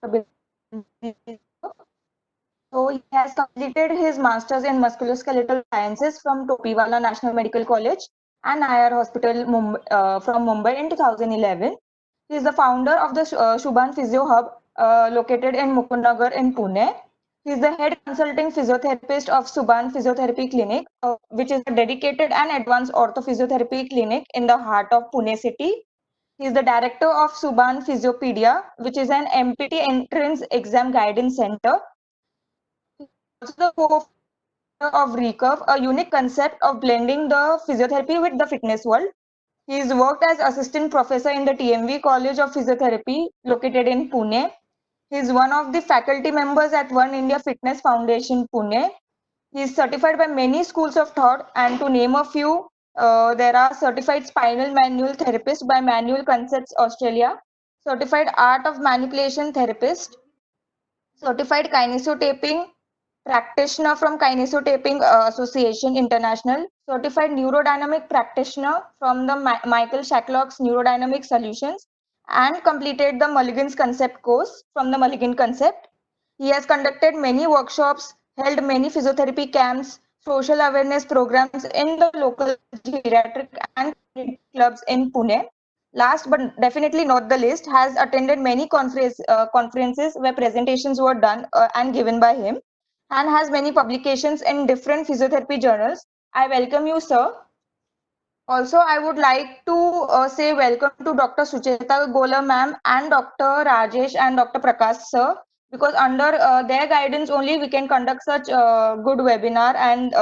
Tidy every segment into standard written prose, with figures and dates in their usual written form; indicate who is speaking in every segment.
Speaker 1: Dr. So he has completed his master's in musculoskeletal sciences from Topiwala National Medical College and IR Hospital from Mumbai in 2011. He is the founder of the Shubhan Physio Hub located in Mukunnagar in Pune. He is the head consulting physiotherapist of Subhan Physiotherapy Clinic, which is a dedicated and advanced orthophysiotherapy clinic in the heart of Pune city. He is the director of Subhan Physiopedia, which is an MPT entrance exam guidance center. Also the co-founder of Recurve, a unique concept of blending the physiotherapy with the fitness world. He has worked as assistant professor in the TMV College of Physiotherapy located in Pune. He is one of the faculty members at One India Fitness Foundation, Pune. He is certified by many schools of thought, and to name a few, there are certified spinal manual therapist by Manual Concepts Australia, certified art of manipulation therapist, certified kinesiotaping practitioner from Kinesiotaping Association International, certified neurodynamic practitioner from the Michael Shacklock's Neurodynamic Solutions, and completed the Mulligan's Concept course from the Mulligan Concept. He has conducted many workshops, held many physiotherapy camps, social awareness programs in the local geriatric and clubs in Pune. Last but definitely not the least, has attended many conferences where presentations were done and given by him, and has many publications in different physiotherapy journals. I welcome you, sir. Also, I would like to say welcome to Dr. Sucheta Gola ma'am and Dr. Rajesh and Dr. Prakash sir, because under their guidance only we can conduct such good webinar and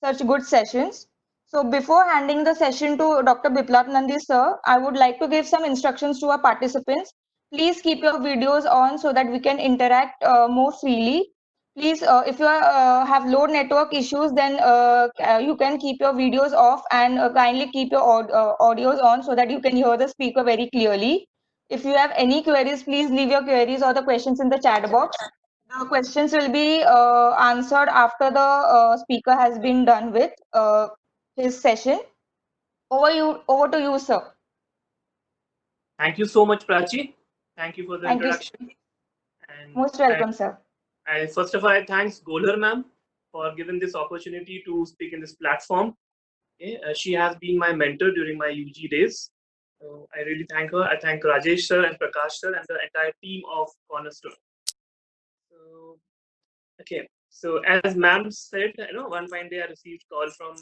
Speaker 1: such good sessions. So before handing the session to Dr. Biplab Nandi sir, I would like to give some instructions to our participants. Please keep your videos on so that we can interact more freely. Please, if you have low network issues, then you can keep your videos off and kindly keep your audios on so that you can hear the speaker very clearly. If you have any queries, please leave your queries or the questions in the chat box. The questions will be answered after the speaker has been done with his session. Over to you, sir.
Speaker 2: Thank you so much, Prachi. Thank you for the
Speaker 1: Thank you.
Speaker 2: introduction. And
Speaker 1: Most welcome, sir.
Speaker 2: First of all, I thanks Golar ma'am for giving this opportunity to speak in this platform. Okay, she has been my mentor during my UG days. So I really thank her. I thank Rajesh sir and Prakash sir and the entire team of Cornerstone. So, okay. So as ma'am said, one fine day I received call from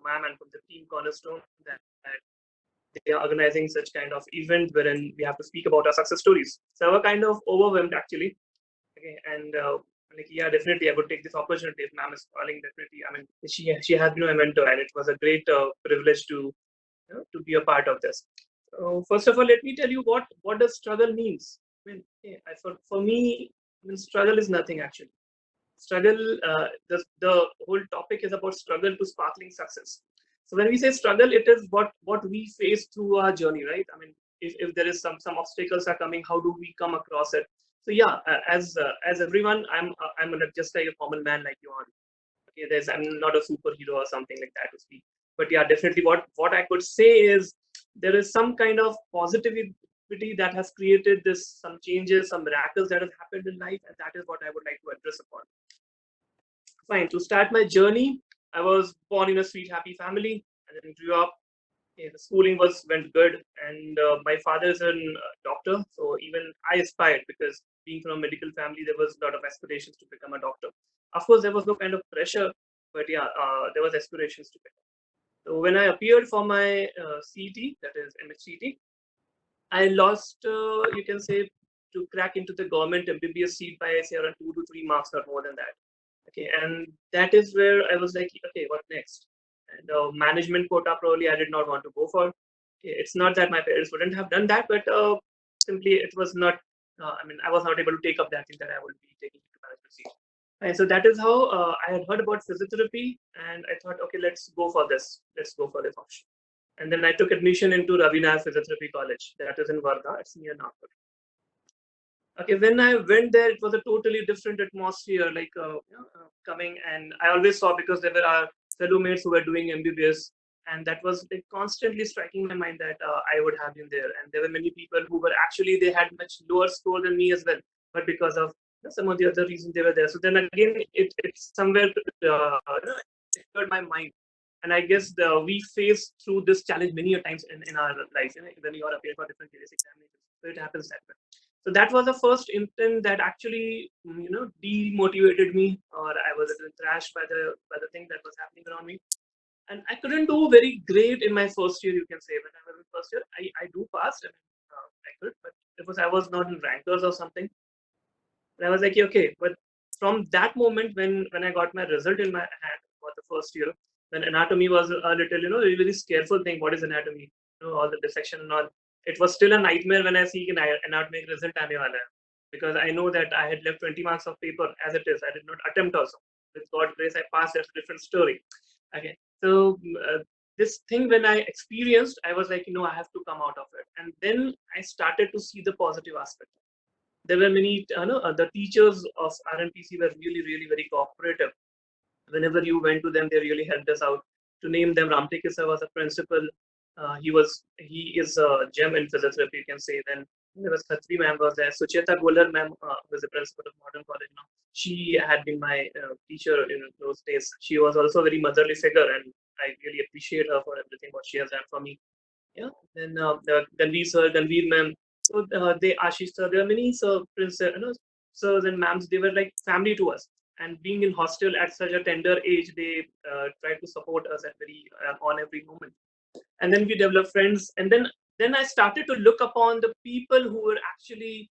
Speaker 2: ma'am and from the team Cornerstone that they are organizing such kind of event wherein we have to speak about our success stories. So I was kind of overwhelmed actually. Okay, and like yeah, definitely I would take this opportunity if ma'am is calling. Definitely, I mean she has been my mentor, and it was a great privilege to be a part of this. First of all, let me tell you what does struggle means. I mean, for me, I mean, struggle is nothing actually. Struggle, the whole topic is about struggle to sparkling success. So when we say struggle, it is what we face through our journey, right? I mean, if there is some obstacles are coming, how do we come across it? So yeah, as everyone, I'm just like a common man like you are. Okay, I'm not a superhero or something like that to speak, but yeah, definitely what I could say is there is some kind of positivity that has created this, some changes, some miracles that have happened in life, and that is what I would like to address upon. Fine. To start my journey, I was born in a sweet, happy family, and then grew up. Okay, the schooling went good, and my father is a doctor, so even I aspired, because being from a medical family, there was a lot of aspirations to become a doctor. Of course, there was no kind of pressure, but yeah, there was aspirations to become. So when I appeared for my CET, that is MHCT, I lost, you can say, to crack into the government MBBS seat by say around 2 to 3 marks, not more than that. Okay, and that is where I was like, okay, what next? And management quota probably I did not want to go for. Okay, it's not that my parents wouldn't have done that, but simply it was not. I mean, I was not able to take up that thing that I would be taking to management seat. And so that is how I had heard about physiotherapy, and I thought, okay, let's go for this. Let's go for this option. And then I took admission into Ravi Nair Physiotherapy College, that is in Varga. It's near Nagpur. Okay, when I went there, it was a totally different atmosphere, like coming, and I always saw, because there were our fellow mates who were doing MBBS, and that was like constantly striking my mind that I would have been there. And there were many people who were actually, they had much lower score than me as well. but because of some of the other reasons they were there. So then again, it's somewhere entered my mind. And I guess we face through this challenge many a times in our lives, when you are appearing for different various examinations. So it happens that way. So that was the first incident that actually, demotivated me, or I was a little thrashed by the thing that was happening around me. And I couldn't do very great in my first year, you can say. When I was in first year, I do passed, and I could, but because I was not in rankers or something. And I was like, okay, but from that moment when I got my result in my hand for the first year, when anatomy was a little, a very scareful thing. What is anatomy? All the dissection and all. It was still a nightmare when I see an anatomy result aane wala hai. Because I know that I had left 20 marks of paper as it is. I did not attempt also. With God's grace, I passed. That's a different story. Okay. So this thing when I experienced, I was like, I have to come out of it. And then I started to see the positive aspect. There were many, the teachers of RNPC were really, really very cooperative. Whenever you went to them, they really helped us out. To name them, Ramtekisa was a principal. He is a gem in physiotherapy, you can say. Then there was Khatri ma'am was there. Sucheta Golar ma'am was the principal of Modern College now. She had been my teacher in those days. She was also a very motherly figure, and I really appreciate her for everything what she has done for me. Yeah. Then Ganveer sir, Ganveer ma'am. So they Ashish sir, there are many sirs and ma'ams. They were like family to us. And being in hostel at such a tender age, they tried to support us at on every moment. And then we developed friends. And then I started to look upon the people who were actually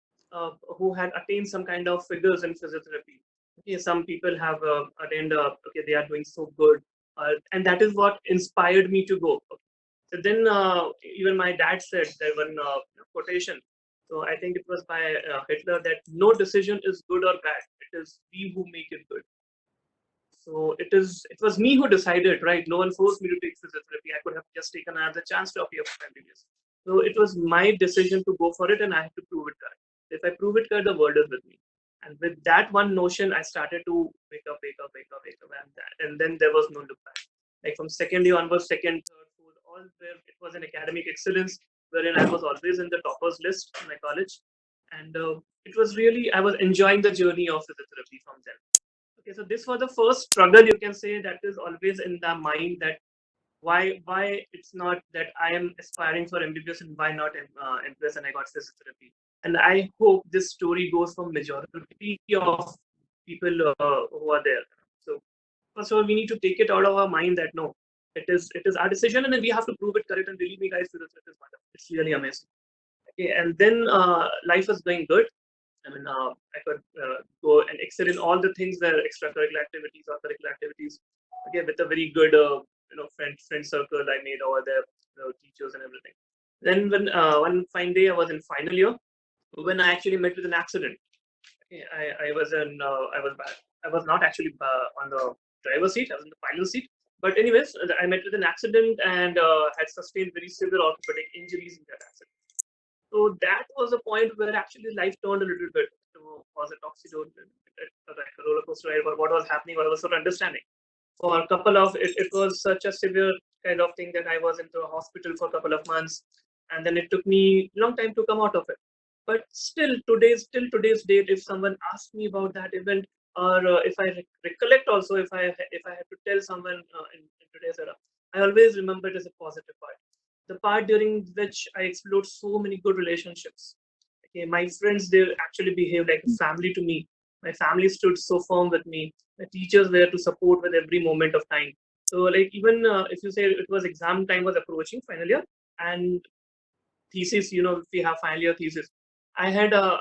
Speaker 2: who had attained some kind of figures in physiotherapy. Okay, some people have attained. Okay, they are doing so good, and that is what inspired me to go. So then even my dad said there one quotation. So I think it was by Hitler that no decision is good or bad. It is we who make it good. So it was me who decided, right? No one forced me to take physiotherapy. I could have just taken another chance to appear for MBBS. So it was my decision to go for it, and I had to prove it correct. If I prove it correct, the world is with me. And with that one notion, I started to wake up, and then there was no look back. Like from second year onwards, second, third, fourth, all where it was an academic excellence, wherein I was always in the toppers list in my college, and it was really I was enjoying the journey of physiotherapy from then. Okay, so this was the first struggle, you can say, that is always in the mind, that why it's not that I am aspiring for MBBS and why not MBBS and I got physiotherapy. And I hope this story goes for majority of people who are there. So first of all, we need to take it out of our mind that no, it is our decision, and then we have to prove it correct. And believe me, guys, physiotherapy is wonderful. It's really amazing. Okay, and then life is going good. I mean, I could go and excel in all the things that are extracurricular activities or curricular activities. Okay, with a very good, friend circle I made over there, teachers and everything. Then when one fine day I was in final year, when I actually met with an accident. Okay, I was in, I was not actually on the driver's seat. I was in the pilot seat. But anyways, I met with an accident and had sustained very severe orthopedic injuries in that accident. So that was a point where actually life turned a little bit. So was it oxydote, like a roller coaster ride, what was happening, what I was sort of understanding. For a couple of it was such a severe kind of thing that I was into a hospital for a couple of months, and then it took me a long time to come out of it. But till today's date, if someone asks me about that event, or if I recollect also, if I had to tell someone in today's era, I always remember it as a positive part, the part during which I explored so many good relationships. Okay, my friends, they actually behaved like a family to me. My family stood so firm with me. The teachers were to support with every moment of time. So, like, even if you say it was exam time was approaching final year, and thesis, if we have final year thesis, I had a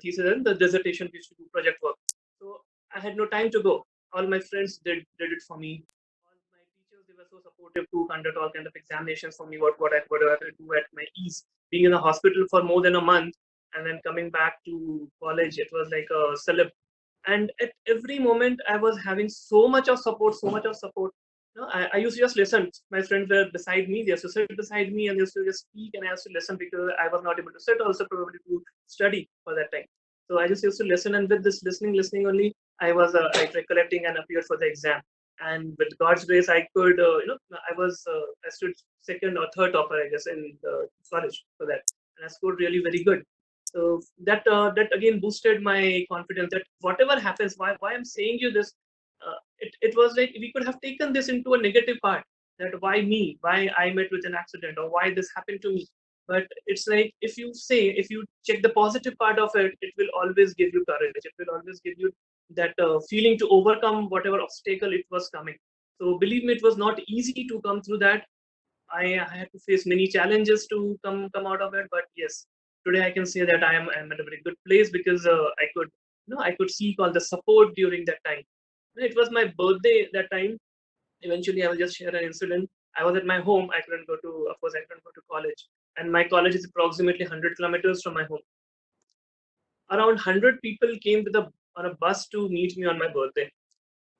Speaker 2: thesis and the dissertation we used to do project work. So I had no time to go. All my friends did it for me. All my teachers, they were so supportive to conduct all kind of examinations for me. What I had to do at my ease. Being in the hospital for more than a month and then coming back to college, it was like a celeb. And at every moment, I was having so much of support, so much of support. I used to just listen. My friends were beside me. They used to sit beside me and they used to just speak, and I used to listen because I was not able to sit, also probably to study for that time. So I just used to listen, and with this listening only, I was like recollecting and appeared for the exam. And with God's grace, I could, I stood second or third topper, I guess, in the college for that, and I scored really very good. So that again boosted my confidence that whatever happens, why I'm saying you this, it was like we could have taken this into a negative part, that why me, why I met with an accident, or why this happened to me. But it's like if you check the positive part of it, it will always give you courage. It will always give you that feeling to overcome whatever obstacle it was coming. So believe me, it was not easy to come through that. I had to face many challenges to come out of it. But yes, today I can say that I'm at a very good place because I could seek all the support during that time. It was my birthday that time. Eventually, I will just share an incident. I was at my home. I couldn't go to, of course, I couldn't go to college, and my college is approximately 100 kilometers from my home. Around 100 people came with a on a bus to meet me on my birthday.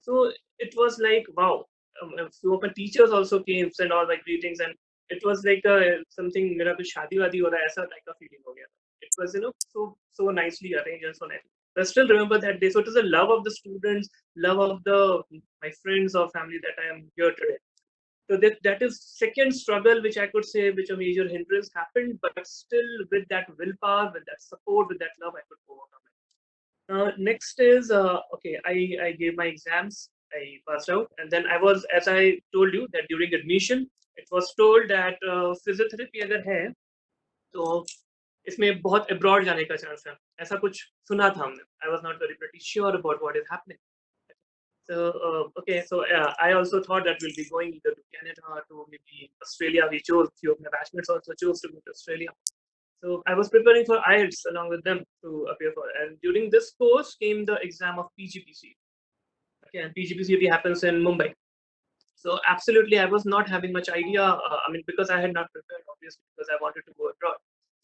Speaker 2: So it was like, wow. A few of my teachers also came, sent all my greetings, and it was like something, मेरा कुछ शादी वादी हो रहा है, ऐसा type of feeling हो गया. It was, so nicely arranged and so nice. I still remember that day. So it is the love of the students, love of my friends or family that I am here today. So that is second struggle which I could say, which a major hindrance happened, but still with that willpower, with that support, with that love, I could overcome it. Next is okay. I gave my exams. I passed out, and then I was, as I told you, that during admission, it was told that physiotherapy अगर है तो इसमें बहुत abroad जाने का chance है. ऐसा कुछ सुना था हमने. I was not very pretty sure about what is happening. So okay, so I also thought that we'll be going either to Canada or to maybe Australia. We chose, few of my batchmates also chose to go to Australia. So I was preparing for IELTS along with them to appear for, and during this course came the exam of PGPC. Okay, and PGPCET happens in Mumbai. So absolutely, I was not having much idea. I mean, because I had not prepared, obviously, because I wanted to go abroad.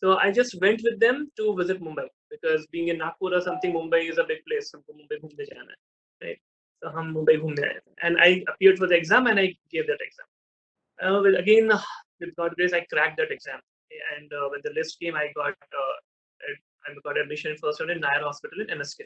Speaker 2: So I just went with them to visit Mumbai because being in Nagpur or something, Mumbai is a big place. हमको Mumbai घूमने जाना है, right? So हम Mumbai घूमने आए थे, and I appeared for the exam and I gave that exam. Again, with God grace, I cracked that exam. And when the list came, I got admission first in Nair Hospital in MSK.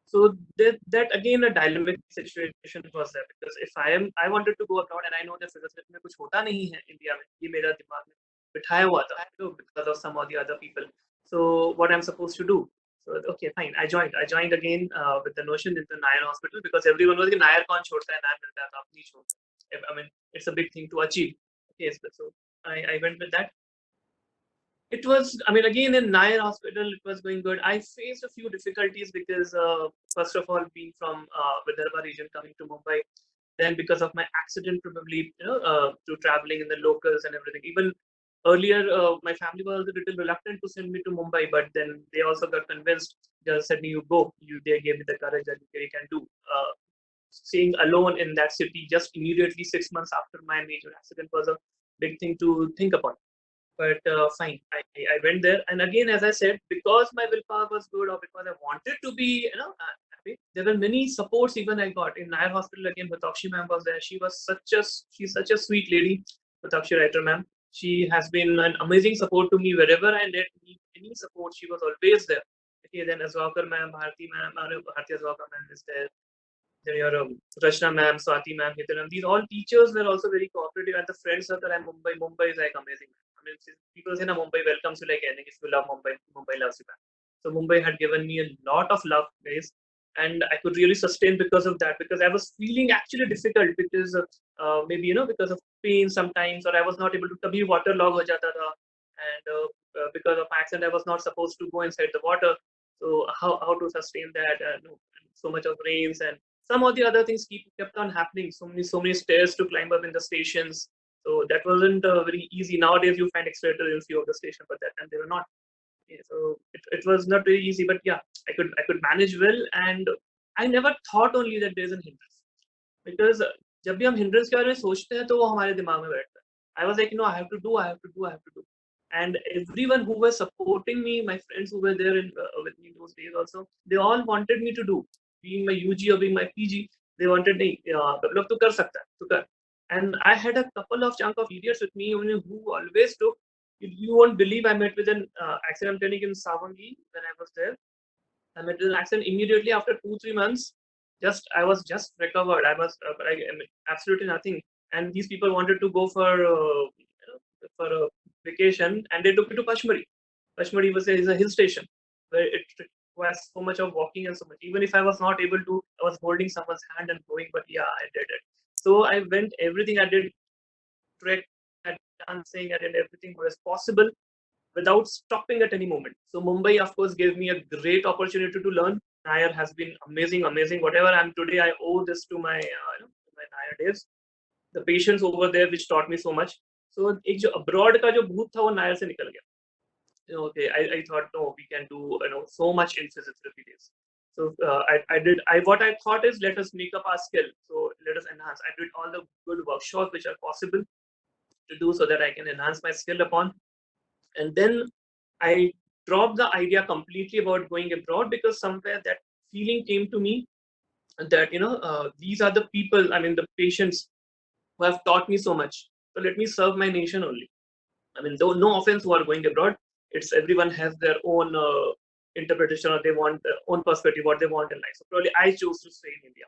Speaker 2: So that again a dilemmatic situation was there because if I wanted to go abroad and I know that physiotherapy में कुछ होता नहीं है India में, ये मेरा दिमाग में बिठाया हुआ था, because of some of the other people. So what I'm supposed to do? So okay, fine. I joined again with the notion into Nair Hospital because everyone was like Nair कौन छोड़ता है, Nair मिलता है तो आप नहीं छोड़ते. I mean, it's a big thing to achieve. Okay, so I went with that. It was, I mean, again in Nair Hospital, it was going good. I faced a few difficulties because, first of all, being from Vidarbha region coming to Mumbai, then because of my accident, probably, to traveling in the locals and everything. Even earlier, my family was a little reluctant to send me to Mumbai, but then they also got convinced. Just said, "You go." They gave me the courage that you can do. Staying alone in that city just immediately 6 months after my major accident was a big thing to think upon. But fine, I went there, and again, as I said, because my willpower was good, or because I wanted to be, happy, there were many supports even I got in Nair Hospital. Again, Hitakshi ma'am was there. She's such a sweet lady, Hitakshi Writer ma'am. She has been an amazing support to me wherever I need any support. She was always there. Okay, then Azwakar ma'am, Bharti Azwakar ma'am is there. Then your Rachna ma'am, Swati ma'am, Hitaram. These all teachers were also very cooperative, and the friend circle in Mumbai. Mumbai is like amazing. I mean, people say, "Na Mumbai welcomes you like anything. If you love Mumbai, Mumbai loves you back." So Mumbai had given me a lot of love, guys, and I could really sustain because of that. Because I was feeling actually difficult because maybe because of pain sometimes, or I was not able to. Kabhi water log ho jata tha, and because of accident, I was not supposed to go inside the water. So how to sustain that? So much of rains and some of the other things kept on happening. So many stairs to climb up in the stations. So that wasn't very easy. Nowadays you find escalators in few of the stations, but that time they were not. Yeah, so it was not very easy. But yeah, I could manage well, and I never thought only that there's an hindrance because जब भी हम hindrance के बारे में सोचते हैं तो वो हमारे दिमाग में बैठता है. I was like, I have to do, I have to do, I have to do. And everyone who was supporting me, my friends who were there with me those days also, they all wanted me to do. Being my UG or being my PG, they wanted me, look, tu kar sakta hai, tu kar. And I had a couple of chunk of idiots with me who always took. You won't believe I met with an accident. I'm telling you in Savangi when I was there. I met with an accident immediately after 2-3 months. I was just recovered. I mean, absolutely nothing. And these people wanted to go for a vacation, and they took me to Pachmari. Pachmadi is a hill station where it requires so much of walking and so much. Even if I was not able to, I was holding someone's hand and going, but yeah, I did it. So I went everything I did, trek, I did dancing, I did everything was possible without stopping at any moment. So Mumbai, of course, gave me a great opportunity to learn. Nair has been amazing, amazing. Whatever I'm today, I owe this to my my Nair days. The patience over there, which taught me so much. So एक जो abroad का जो भूत था वो नायर से निकल गया. Okay, I thought no, we can do so much in physiotherapy days. So what I thought is let us make up our skill. So let us enhance. I did all the good workshops which are possible to do so that I can enhance my skill upon. And then I dropped the idea completely about going abroad because somewhere that feeling came to me that these are the people. I mean the patients who have taught me so much. So let me serve my nation only. I mean, though no offense who are going abroad, it's everyone has their own interpretation or they want their own perspective, what they want in life. So probably I chose to stay in India.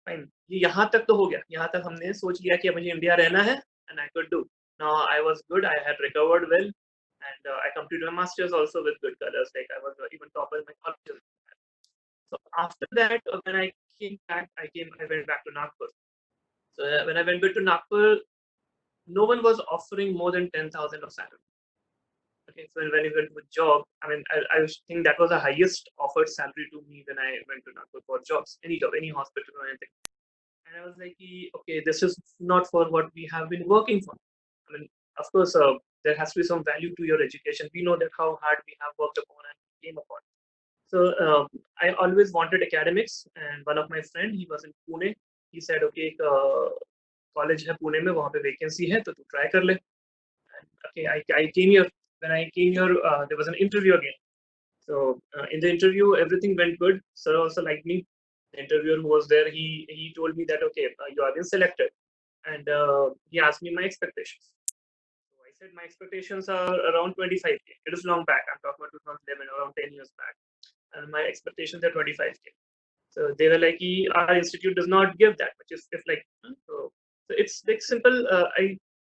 Speaker 2: Fine. ये यहाँ तक तो हो गया. यहाँ तक हमने सोच लिया कि मुझे इंडिया रहना है, and I could do. Now I was good. I had recovered well, and I completed my masters also with good colors. Like I was even topper in my college. So after that, when I came back, I went back to Nagpur. So when I went back to Nagpur, no one was offering more than 10,000 of salary. Okay, so when I went to a job, I mean, I think that was the highest offered salary to me when I went to Nagpur for jobs, any job, any hospital or anything. And I was like, okay, this is not for what we have been working for. I mean, of course, there has to be some value to your education. We know that how hard we have worked upon and came upon. So I always wanted academics, and one of my friend, he was in Pune. He said, okay, college है पुणे में, वहाँ पे vacancy है, तो तू try कर ले. Okay, I came here. When I came here, there was an interview again. So in the interview, everything went good. Sir also liked me. The interviewer who was there, he told me that okay, you have been selected, and he asked me my expectations. So I said my expectations are around 25K. It is long back. I'm talking about 2011, around 10 years back, and my expectations are 25K. So they were like, our institute does not give that, which is if like so it's like simple.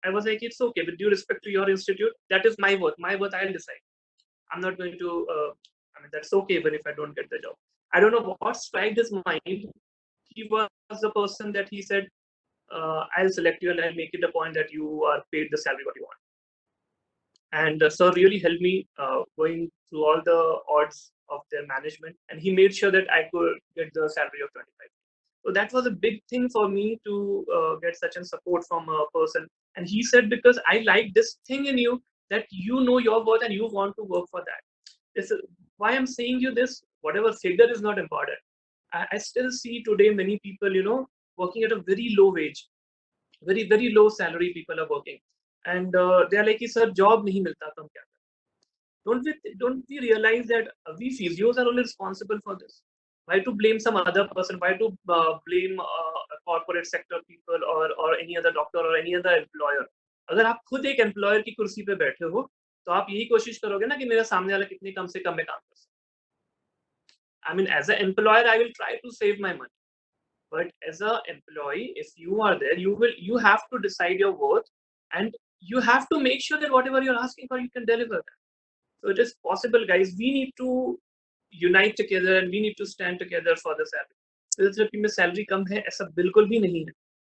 Speaker 2: I was like, it's okay. With due respect to your institute, that is my worth. My worth, I'll decide. I'm not going to. I mean, that's okay even if I don't get the job. I don't know what striked his mind. He was the person that he said, I'll select you and I'll make it a point that you are paid the salary what you want. And sir really helped me going through all the odds of their management, and he made sure that I could get the salary of 25. So that was a big thing for me to get such a support from a person. And he said, because I like this thing in you that you know your worth and you want to work for that. This is why I'm saying you this. Whatever figure is not important. I still see today many people, working at a very low wage, very low salary. People are working, and they are like, "Sir, job नहीं मिलता तो हम क्या करें?" Don't we realize that we physios are only responsible for this? Why to blame some other person? Why to blame a corporate sector people or any other doctor or any other employer? अगर आप खुद एक employer की कुर्सी पे बैठे हो तो आप यही कोशिश करोगे ना कि मेरा सामने वाला कितने कम से कम में काम कर सके. I mean, as an employer, I will try to save my money. But as an employee, if you are there, you have to decide your worth, and you have to make sure that whatever you're asking for, you can deliver that. So it is possible, guys. We need to unite together and we need to stand together for the salary. Physiotherapy में salary कम है ऐसा बिल्कुल भी नहीं है.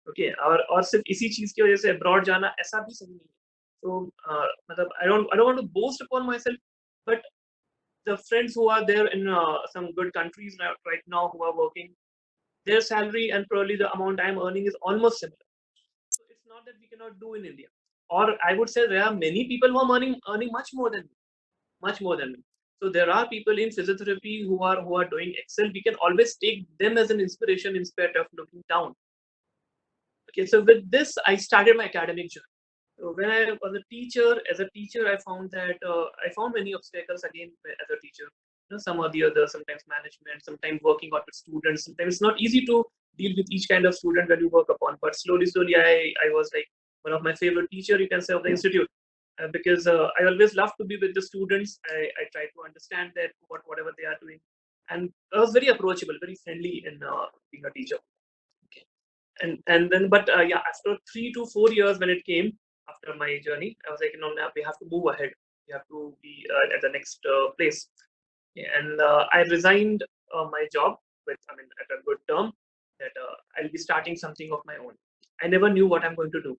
Speaker 2: Okay, और सिर्फ इसी चीज की वजह से अब्रॉड जाना ऐसा भी सही नहीं है. तो मतलब I don't want to boast upon myself, but the friends who are there in some good countries right now who are working, their salary and probably the amount I'm earning is almost similar. So it's not that we cannot do in India. Or I would say there are many people who are earning much more than me, much more than me. So there are people in physiotherapy who are doing excel. We can always take them as an inspiration instead of looking down. Okay, so with this, I started my academic journey. So when I was a teacher, as a teacher, I found that I found many obstacles again as a teacher. Some or the other, sometimes management, sometimes working out with students. Sometimes it's not easy to deal with each kind of student that you work upon. But slowly, I was like one of my favorite teacher, you can say, of the institute. Because I always love to be with the students. I try to understand that whatever they are doing. And I was very approachable, very friendly in being a teacher. Okay. And then, but yeah, after 3 to 4 years when it came, after my journey, I was like, now we have to move ahead. you have to be at the next place. And I resigned my job with, I mean, at a good term, that I'll be starting something of my own. I never knew what I'm going to do.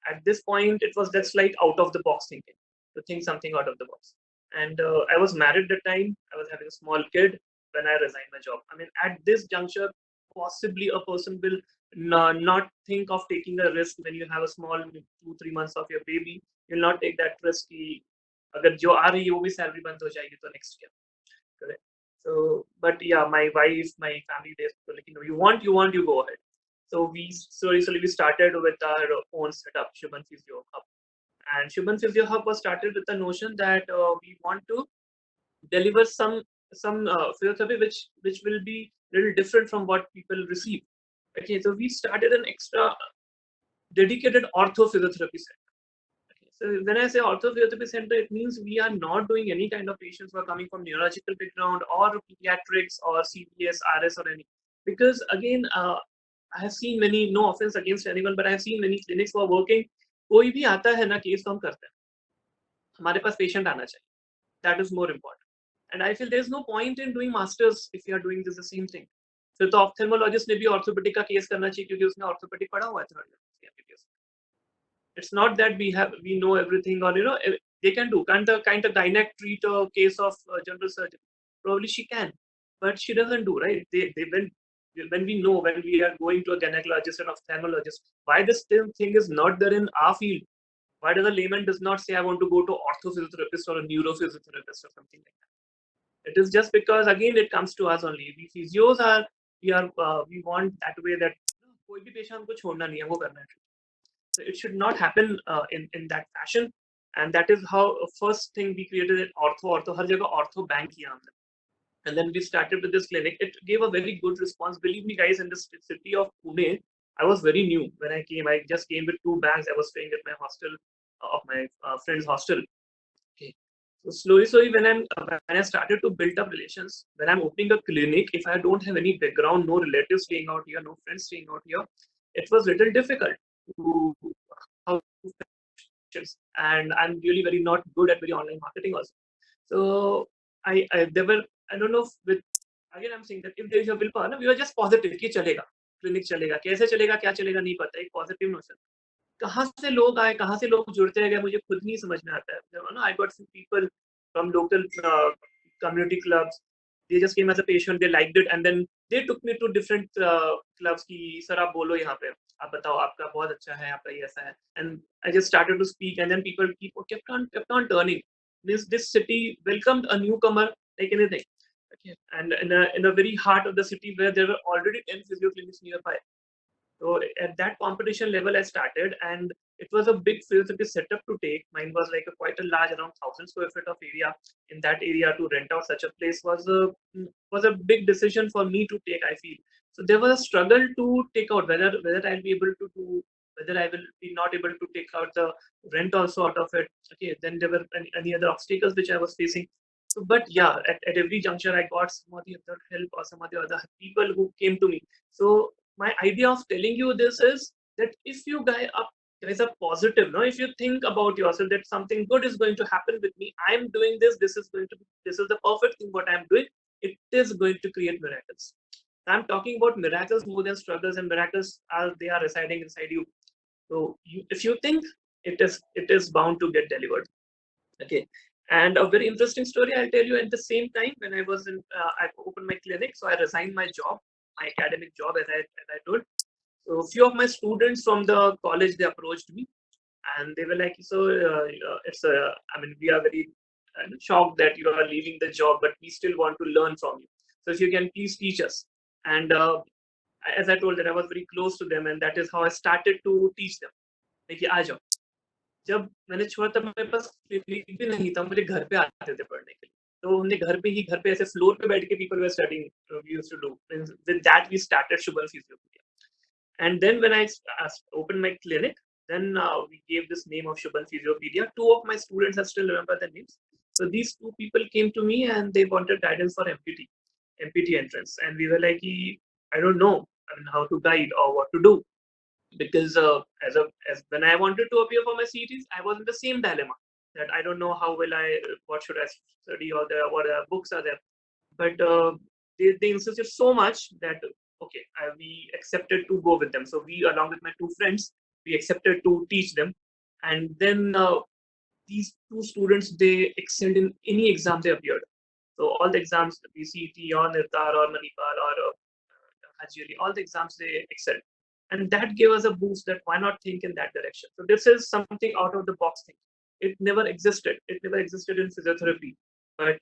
Speaker 2: At this point, it was just like out of the box thinking, to think something out of the box. And I was married at the time. I was having a small kid when I resigned my job. I mean, at this juncture, possibly a person will not think of taking a risk when you have a small 2-3 months of your baby. You'll not take that risk कि अगर जो आ रही है वो भी salary बंद हो जाएगी तो नेक्स्ट क्या. Correct. So, but yeah, my wife, my family, they were like, you go ahead. So we slowly we started with our own setup, Shubhan Physio Hub. And Shubhan Physio Hub was started with the notion that we want to deliver some physiotherapy which will be little different from what people receive. Okay, so we started an extra dedicated ortho physiotherapy center. So when I say orthophysiotherapy center, it means we are not doing any kind of patients who are coming from neurological background or pediatrics or CPS, RS or any. Because again, I have seen many, no offense against anyone, but I have seen many clinics who are working. कोई भी आता है ना case तो हम करते हैं. हमारे पास patient आना चाहिए. That is more important. And I feel there is no point in doing masters if you are doing this the same thing. फिर तो ophthalmologist ने भी orthopedic का केस करना चाहिए क्योंकि उसने orthopedic पढ़ा हुआ है third year. It's not that we know everything, or they can do. Can't the gynaec treat a case of general surgery? Probably she can, but she doesn't do, right. They when we know, when we are going to a gynecologist and ophthalmologist, why this thing is not there in our field. Why does a layman does not say I want to go to orthophysiotherapist or a neurophysiotherapist or something like that? It is just because again it comes to us only. We physios are we want that way that कोई भी patient हमको छोड़ना नहीं है, वो करना है. So it should not happen in that fashion. And that is how first thing we created an ortho हर जगह ortho bank किया हमने. And then we started with this clinic. It gave a very good response. Believe me, guys, in the city of Pune, I was very new when I came. I just came with 2 bags. I was staying at my hostel, of my friend's hostel. Okay. So slowly, when I started to build up relations, when I'm opening a clinic, if I don't have any background, no relatives staying out here, no friends staying out here, it was little difficult to how to friendships. And I'm really very not good at very online marketing also. So there were, I don't know if with, again I'm saying that if there is a willpower, we were just positive कि चलेगा, clinic चलेगा, कैसे चलेगा, क्या चलेगा नहीं पता, एक positive notion. कहाँ से लोग आए, कहाँ से लोग जुड़ते गए, मुझे खुद नहीं समझ में आता है. I got some people from local community clubs. They just came as a patient, they liked it, and then they took me to different clubs कि सर आप बोलो यहाँ पे, आप बताओ आपका बहुत अच्छा है, आपका ये ऐसा है. And I just started to speak, and then people kept on turning. This city welcomed a newcomer like anything. Okay. And in a very heart of the city where there were already 10 physio clinics nearby. So at that competition level, I started, and it was a big physiotherapy setup to take. Mine was like quite a large, around 1,000 square feet of area. In that area, to rent out such a place was a big decision for me to take, I feel. So there was a struggle to take out whether I'll be able to do, whether I will be not able to take out the rent also out of it. Okay, then there were any other obstacles which I was facing. So, but yeah, at every juncture, I got some of the other help or some of the other people who came to me. So my idea of telling you this is that if you guys are positive, no, if you think about yourself that something good is going to happen with me, I'm doing this, this is the perfect thing what I'm doing, it is going to create miracles. I'm talking about miracles more than struggles, and miracles they are residing inside you. So if you think, it is bound to get delivered. Okay. And a very interesting story I'll tell you. At the same time, when I was in, I opened my clinic, so I resigned my job, my academic job, as I told. So a few of my students from the college, they approached me, and they were like, so it's a, I mean, we are very shocked that you are leaving the job, but we still want to learn from you. So if you can please teach us. And as I told that I was very close to them, and that is how I started to teach them. Like, आ जाओ. जब मैंने छोड़ा तब मेरे पास clinic भी नहीं था, मुझे घर पे आते थे पढ़ने के लिए. तो हमने घर पे ऐसे फ्लोर पे बैठ के people were studying, we used to do. With that we started Shubham physiopathy. And then when I opened my clinic, then we gave this name of Shubhan Physiopedia. Two of my students, I still remember their names. So these 2 people came to me and they wanted guidance for MPT entrance. And we were like, I don't know, I mean, how to guide or what to do. Because as when I wanted to appear for my CETs, I was in the same dilemma that I don't know what should I study, or what books are there. But they insisted so much that okay, we accepted to go with them. So we, along with my two friends, we accepted to teach them. And then these two students, they excelled in any exam they appeared. So all the exams, BCT or Nirtar or Manipal or Hajiri, all the exams they excelled. And that gave us a boost that why not think in that direction. So this is something out of the box thing. It never existed. It never existed in physiotherapy. But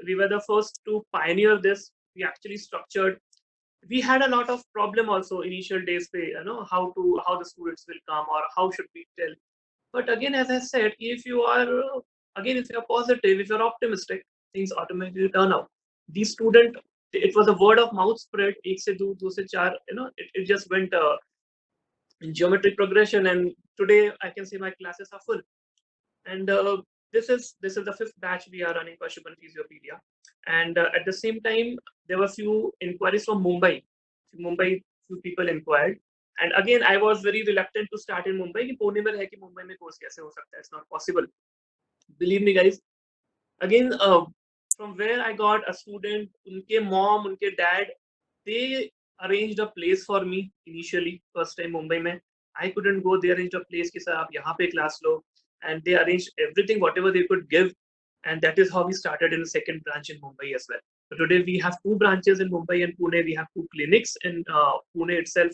Speaker 2: we were the first to pioneer this. We actually structured. We had a lot of problem also initial days, how the students will come or how should we tell. But again, as I said, if you are if you're positive, if you're optimistic, things automatically turn out. These student, it was a word of mouth spread. एक से दो से चार, it just went in geometric progression, and today I can say my classes are full. And this is the fifth batch we are running for Shubhan Physiopedia. And at the same time, there were few inquiries from Mumbai. Few people inquired. And again, I was very reluctant to start in Mumbai. कि पुणे में रह के मुंबई में course कैसे हो सकता है? It's not possible. Believe me, guys. Again, from where I got a student, उनके mom, उनके dad, they arranged a place for me initially. First time Mumbai में, I couldn't go. They arranged a place कि sir आप यहाँ पे class low, and they arranged everything whatever they could give, and that is how we started in the second branch in Mumbai as well. So today we have two branches in Mumbai and Pune. We have two clinics in Pune itself.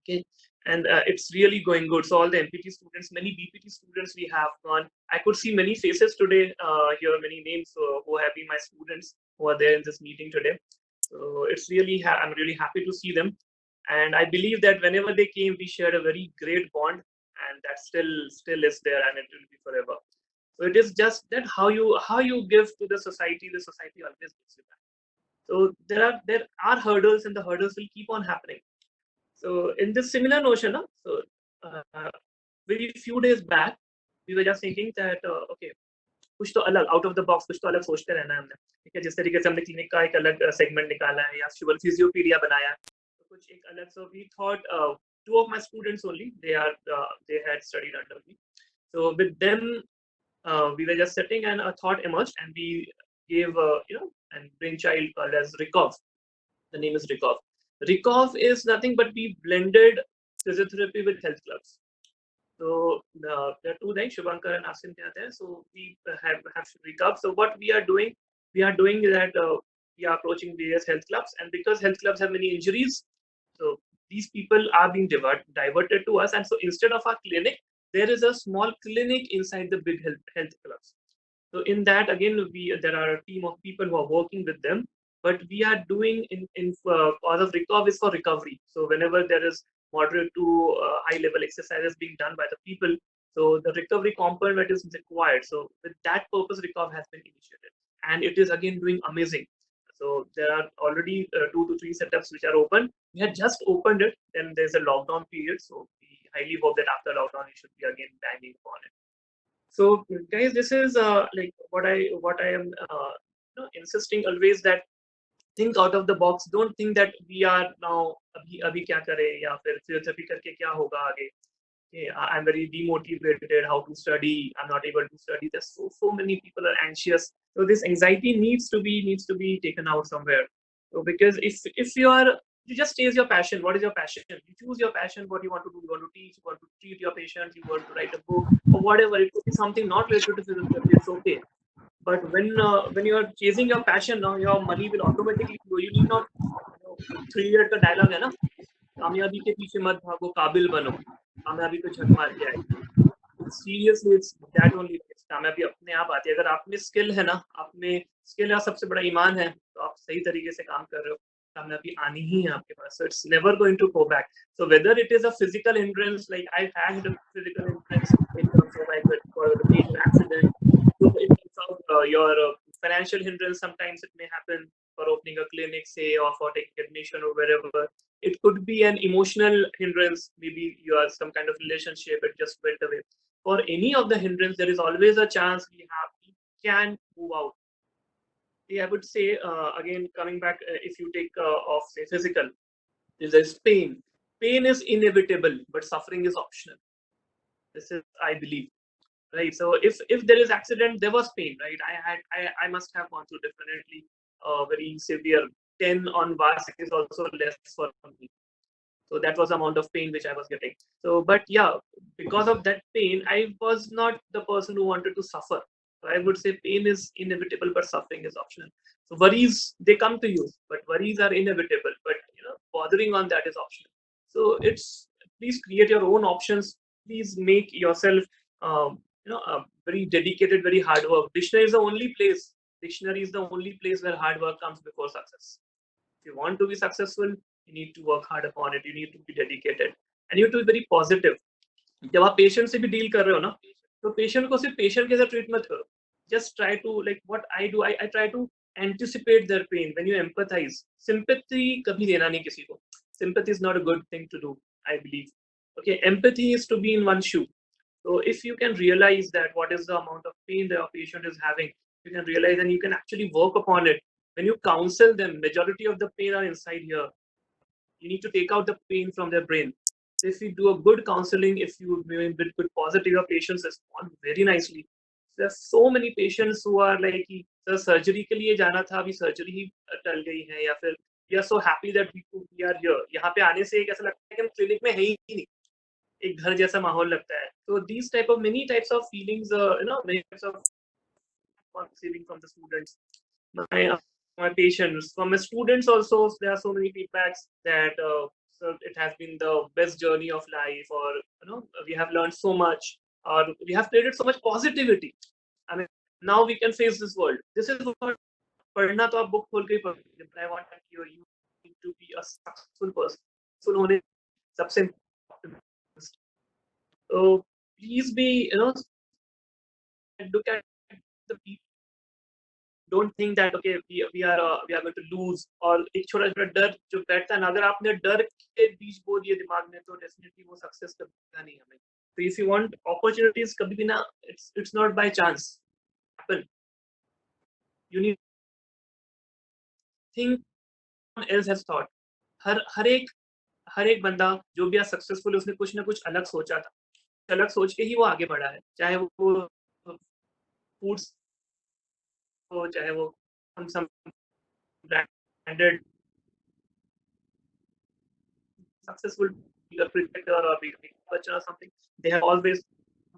Speaker 2: Okay, and it's really going good. So all the MPT students, many BPT students we have gone. I could see many faces today here, many names who have been my students who are there in this meeting today. So it's really I'm really happy to see them, and I believe that whenever they came, we shared a very great bond, and that still is there, and it will be forever. So it is just that how you give to the society always gives you back. So there are hurdles, and the hurdles will keep on happening. So in this similar notion, so very few days back, we were just thinking that okay, कुछ तो अलग out of the box, कुछ तो अलग सोचते रहना है हमने, ठीक है? जिस तरीके से हमने क्लिनिक का एक अलग सेगमेंट निकाला है या शुगर फिजियोपीडिया बनाया है, तो कुछ एक अलग. So we thought two of my students only, they had studied under me. So with them, we were just sitting, and a thought emerged, and we gave and brainchild called as Rikov. The name is Rikov. Rikov is nothing but we blended physiotherapy with health clubs. So there are two things, Shubhankar and Asim there. So we have Rikov. So what we are doing that we are approaching various health clubs, and because health clubs have many injuries, so these people are being diverted to us. And so instead of our clinic, there is a small clinic inside the big health clubs. So in that, again, there are a team of people who are working with them, but we are doing in cause of Rikov is for recovery. So whenever there is moderate to high level exercises being done by the people, so the recovery component is required. So with that purpose, Rikov has been initiated, and it is again doing amazing. So there are already 2 to 3 setups which are open. We had just opened it, then there's a lockdown period. So we highly hope that after lockdown, we should be again banging upon it. So guys, this is like what I am insisting always, that think out of the box. Don't think that we are now abhi kya kare ya fir physiotherapy karke kya hoga aage. Okay, I'm very demotivated. How to study? I'm not able to study. There's so many people are anxious. So this anxiety needs to be taken out somewhere. So because if you just chase your passion. What is your passion? You choose your passion. What you want to do? You want to teach. You want to treat your patients. You want to write a book or whatever. It could be something not related to physiotherapy. It's okay. But when you are chasing your passion, now your money will automatically flow. You need not 3 year का dialogue है ना, कामयाबी के पीछे मत भागो, काबिल बनो, कामयाबी को झक मार के आएगी. Seriously, it's that only. कामयाबी अपने आप आती है. अगर आप में स्किल है ना, आप में स्किल का सबसे बड़ा ईमान है, तो आप सही तरीके से काम कर रहे हो, कामयाबी आनी ही है आपके पास. So it's never going to go back. So whether it is a physical hindrance, like I've had a physical hindrance in terms of I got for a major accident, so in terms of your financial hindrance, sometimes it may happen for opening a clinic, say, or for taking admission or wherever. It could be an emotional hindrance. Maybe you are some kind of relationship, it just went away. For any of the hindrance, there is always a chance we can move out. I would say again, coming back, if you take off say physical, there's pain. Pain is inevitable, but suffering is optional. This is, I believe. right? So if there is accident, there was pain, right? I must have gone through definitely very severe 10 on VARS is also less for me. So that was the amount of pain which I was getting. So, but yeah, because of that pain, I was not the person who wanted to suffer. So I would say pain is inevitable, but suffering is optional. So worries, they come to you, but worries are inevitable. But bothering on that is optional. So it's, please create your own options. Please make yourself, very dedicated, very hard work. Dictionary is the only place. Dictionary is the only place where hard work comes before success. If you want to be successful, you need to work hard upon it. You need to be dedicated, and you have to be very positive. जब आप patient से भी deal कर रहे हो ना, तो patient को सिर्फ पेशेंट के साथ ट्रीट मत करो. Just try to, like what I do, I try to anticipate their pain. When you empathize, sympathy कभी देना नहीं किसी को. Sympathy is not a good thing to do, I believe. Okay, empathy is to be in one shoe. So if you can realize that what is the amount of pain that your patient is having, you can realize and you can actually work upon it. When you counsel them, majority of the pain are inside here. You need to take out the pain from their brain. If you do a good counseling, if you build good positive, your patients respond very nicely. There are so many patients who are like, sir, surgery के लिए जाना था, अभी surgery ही टल गई है, या फिर we are so happy that we are here. यहाँ पे आने से एक ऐसा लगता है कि हम क्लिनिक में है ही नहीं, एक घर जैसा माहौल लगता है. So these type of many types of feelings, many types of receiving from the students, my patients, from my students also. There are so many feedbacks that so it has been the best journey of life, or we have learned so much, or we have created so much positivity. I mean, now we can face this world. This is what पढ़ना तो आप book खोल के ही पढ़ोगे. But I want you need to be a successful person. So होने सबसे important. So please be, look at the people. Don't think that okay, we are going to lose, or एक छोटा छोटा डर जो बैठता है ना, अगर आपने डर के बीज बो दिए दिमाग में, तो डेफिनेटली वो सक्सेस कभी नहीं हमें. So if you want opportunities, कभी भी ना, it's not by chance happen. You need think someone else has thought. हर एक बंदा जो भी सक्सेसफुल है, उसने कुछ ना कुछ अलग सोचा था, अलग सोच के ही वो आगे बढ़ा है. चाहे वो फूड्स हो, चाहे वो some branded successful cricketer or big culture or something, they have always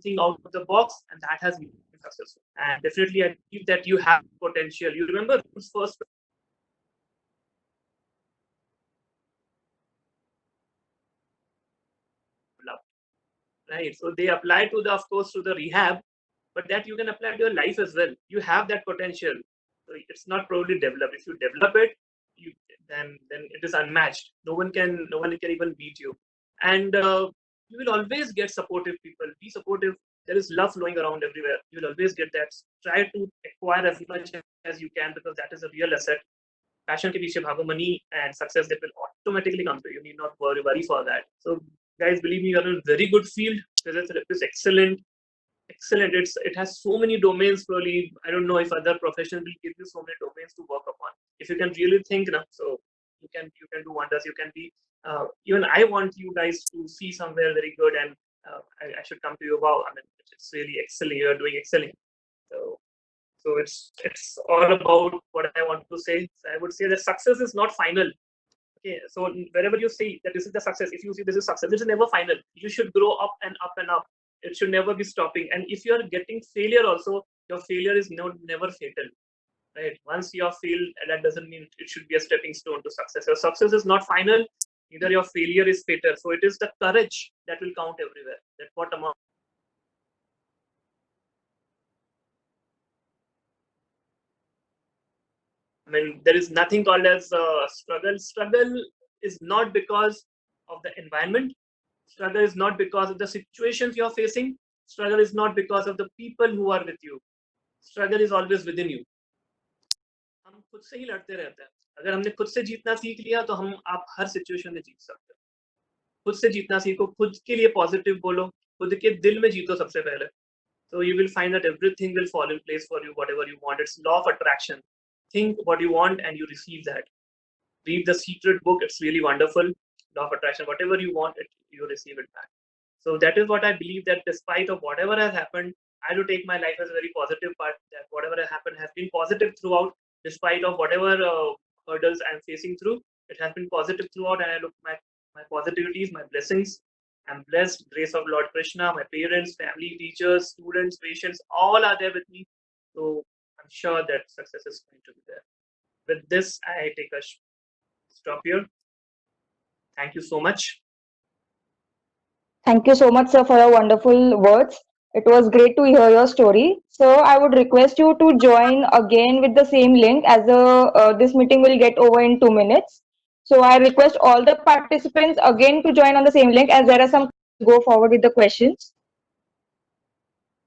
Speaker 2: think out of the box, and that has been successful. And definitely, I believe that you have potential. You remember who's first, right? So they apply to the, of course, to the rehab, but that you can apply to your life as well. You have that potential. So it's not probably developed. If you develop it, then it is unmatched. No one can even beat you. And you will always get supportive people. Be supportive. There is love flowing around everywhere. You will always get that. Try to acquire as much as you can, because that is a real asset. Passion ke piche bhago, money and success, they will automatically come to you. You need not worry for that. So guys, believe me, you are in a very good field. Physiotherapy is excellent. It has so many domains. Probably, I don't know if other professions will give you so many domains to work upon. If you can really think now, so you can do wonders. You can be, even I want you guys to see somewhere very good, and I should come to you. Wow, I mean, it's really excelling. You are doing excelling. So it's all about what I want to say. So I would say that success is not final. Okay, so wherever you see that this is the success, if you see this is success, this is never final. You should grow up and up and up. It should never be stopping. And if you are getting failure also, your failure is never fatal. Right? Once you have failed, that doesn't mean it should be a stepping stone to success. Your success is not final, neither your failure is fatal. So it is the courage that will count everywhere. That what amount. I mean, there is nothing called as struggle. Struggle is not because of the environment. Struggle is not because of the situations you're facing. Struggle is not because of the people who are with you. Struggle is always within you. हम खुद से ही लड़ते रहते हैं. अगर हमने खुद से जीतना सीख लिया, तो आप हर सिचुएशन में जीत सकते हो. खुद से जीतना सीखो, खुद के लिए पॉजिटिव बोलो, खुद के दिल में जीतो सबसे पहले. So you will find that everything will fall in place for you, whatever you want. It's law of attraction. Think what you want and you receive that. Read the secret book. It's really wonderful. Law of attraction. Whatever you want, you receive it back. So that is what I believe, that despite of whatever has happened, I do take my life as a very positive part, that whatever has happened has been positive throughout, despite of whatever hurdles I'm facing through. It has been positive throughout, and I look my positivities, my blessings. I'm blessed, grace of Lord Krishna, my parents, family, teachers, students, patients, all are there with me. So I'm sure that success is going to be there. With this, I take a stop here. Thank you so much.
Speaker 1: Thank you so much, sir, for your wonderful words. It was great to hear your story. So I would request you to join again with the same link, as this meeting will get over in 2 minutes. So I request all the participants again to join on the same link, as there are some go forward with the questions.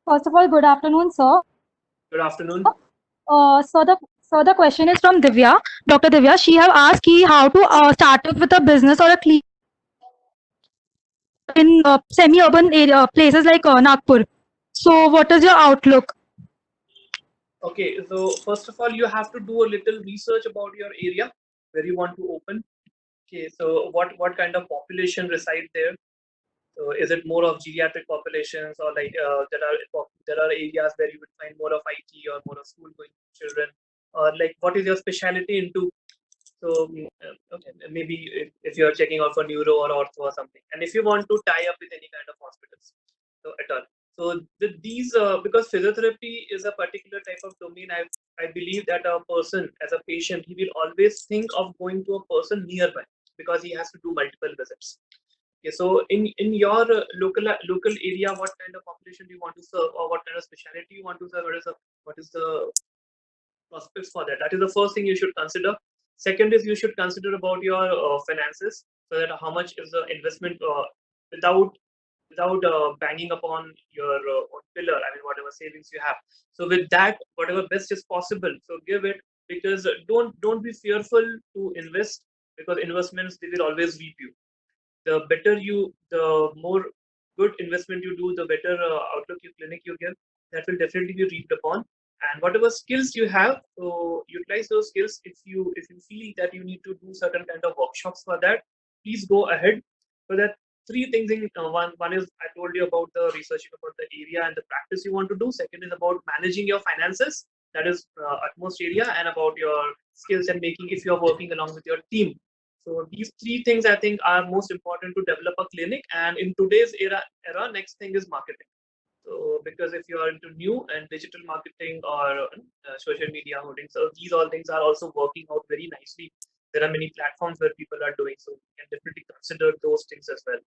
Speaker 3: First of all, good afternoon, sir.
Speaker 2: Good afternoon.
Speaker 3: So the question is from Divya, Dr. Divya. She have asked ki how to start up with a business or a clinic in semi-urban area places like Nagpur. So, what is your outlook?
Speaker 2: Okay, so first of all, you have to do a little research about your area where you want to open. Okay, so what kind of population reside there? So is it more of geriatric populations, or like there are areas where you would find more of IT or more of school going children, or like what is your specialty into? So okay, maybe if you're checking out for neuro or ortho or something, and if you want to tie up with any kind of hospitals, so at all. So these because physiotherapy is a particular type of domain, I believe that a person as a patient, he will always think of going to a person nearby because he has to do multiple visits. Okay, so in your local area, what kind of population do you want to serve, or what kind of specialty you want to serve? What is the prospects for that? That is the first thing you should consider. Second is you should consider about your finances, so that how much is the investment without banging upon your own pillar. I mean, whatever savings you have. So with that, whatever best is possible, so give it, because don't be fearful to invest, because investments, they will always reap you. The more good investment you do, the better outlook your clinic you give. That will definitely be reaped upon. And whatever skills you have, so utilize those skills. If you feel that you need to do certain kind of workshops for that, please go ahead. So that three things in one is, I told you about the researching about the area and the practice you want to do. Second is about managing your finances, that is utmost area, and about your skills and making, if you're working along with your team. So these three things, I think, are most important to develop a clinic. And in today's era, next thing is marketing. So because if you are into new and digital marketing or social media holdings, so these all things are also working out very nicely. There are many platforms where people are doing, so you can definitely consider those things as well.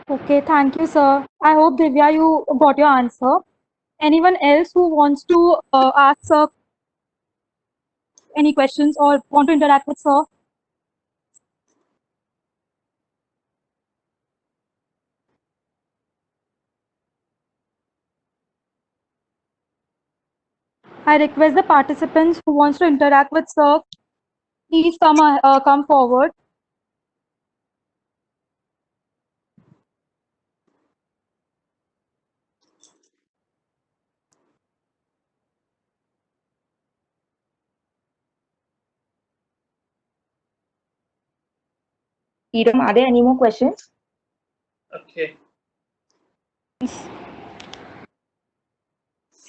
Speaker 3: Okay, thank you, sir. I hope Divya you got your answer. Anyone else who wants to ask sir any questions or want to interact with sir? I request the participants who wants to interact with sir, please come forward.
Speaker 1: Idam, are there any more questions?
Speaker 2: Okay,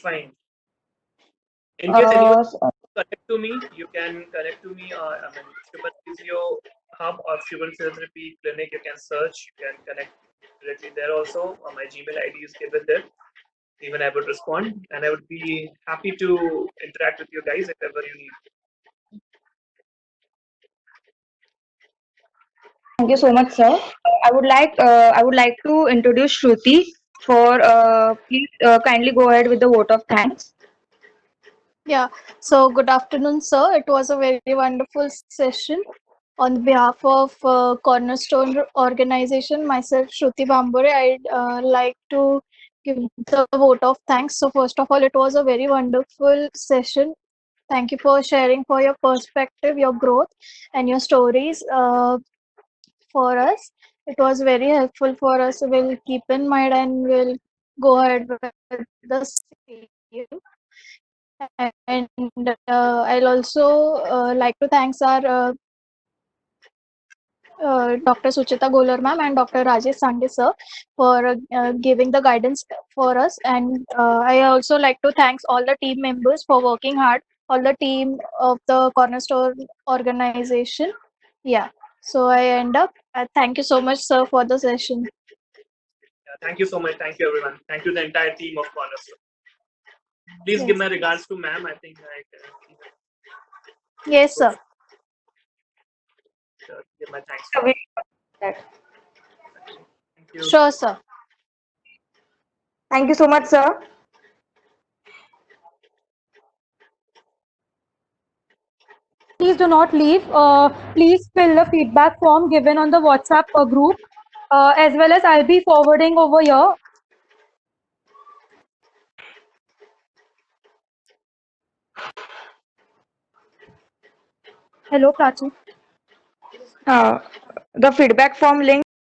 Speaker 2: fine. In case anyone connect to me, you can connect to me. I mean, Shubham Physio Hub or Shubham Physiotherapy Clinic. You can search. You can connect directly there also. My Gmail ID is given there. Even I would respond, and I would be happy to interact with you guys if ever you need.
Speaker 1: Thank you so much, sir. I would like to introduce Shruti for please kindly go ahead with the vote of thanks.
Speaker 4: Yeah, so good afternoon, sir. It was a very wonderful session. On behalf of Cornerstone Organization, myself, Shruti Bambore, I'd like to give the vote of thanks. So, first of all, it was a very wonderful session. Thank you for sharing for your perspective, your growth, and your stories for us. It was very helpful for us. We'll keep in mind and we'll go ahead with the same. And I'll also like to thanks our Dr. Suchita Golar ma'am and Dr. Rajesh Sande sir for giving the guidance for us. And I also like to thank all the team members for working hard, all the team of the Cornerstone organization. Yeah. So I end up. Thank you so much, sir, for the session.
Speaker 2: Thank you so much. Thank you, everyone. Thank you, the entire team of Cornerstone. Please give
Speaker 4: Yes.
Speaker 2: my regards to ma'am. I think I can
Speaker 4: Yes, sir.
Speaker 2: give my thanks.
Speaker 1: That.
Speaker 2: Thank you.
Speaker 4: Sure, sir.
Speaker 1: Thank you so much, sir.
Speaker 3: Please do not leave. Please fill the feedback form given on the WhatsApp group, as well as I'll be forwarding over here. Hello, Prachi.
Speaker 1: The feedback form link